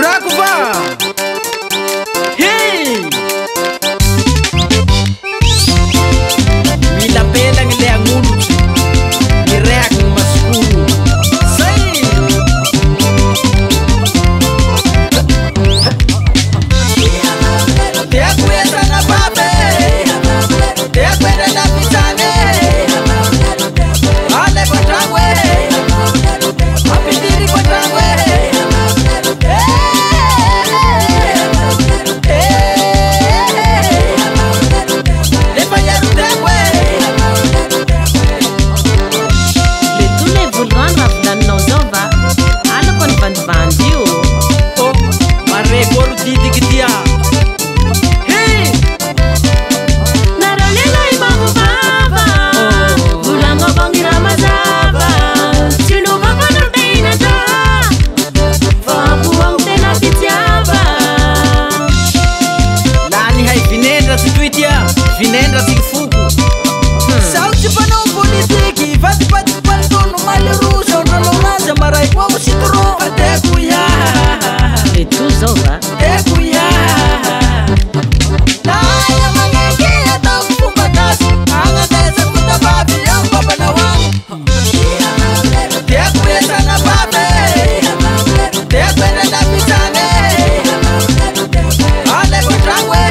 Tondrako va. Hey. Mila pelang le angulu. Mireak maskuru. Sai. Te acuerdas na pape. Te acuerdas na pisane. Ale patrawe. Apitiri patrawe. Vinenda sifuku sauti pana politiki vati pati paltono mali ruso no lo mangia marai qua si trova te kuya e tu zova te kuya la ya mangeki ata kubatas anga desa kuta babi yang baba na wangu te kuya sana babe te kuya na pisane ale kutrawe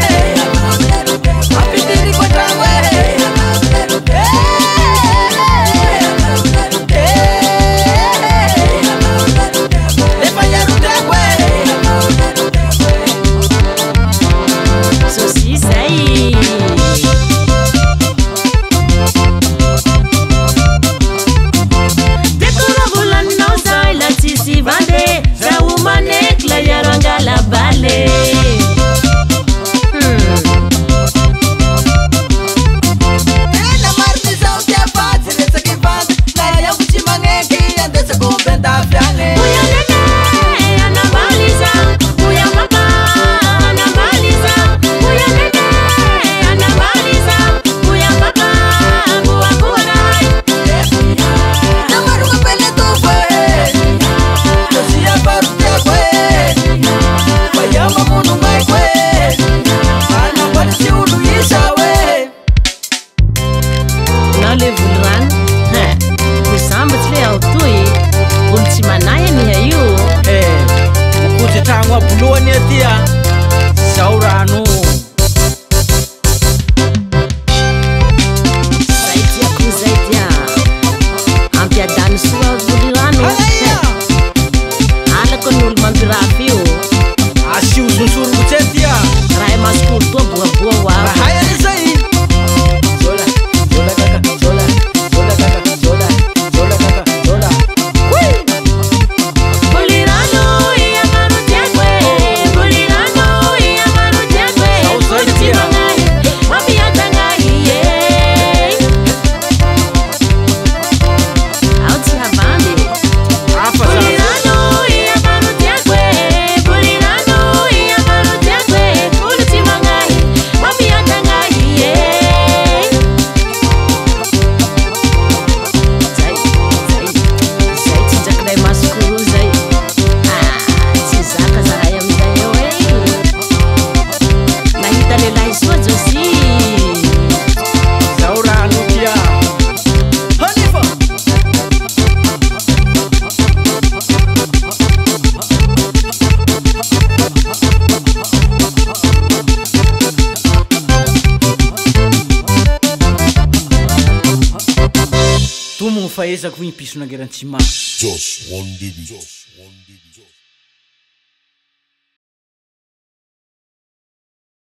tangwa buloni atia saurano zaitia ampia dan suwa bulirano ala konul mandrafio asiu susuru bucetia rai maskul to buah wa bahaya ni sai sola sola kaka sola sola kaka sola sola kaka sola Faezako igny piso nangerantsy ma Josh, one baby.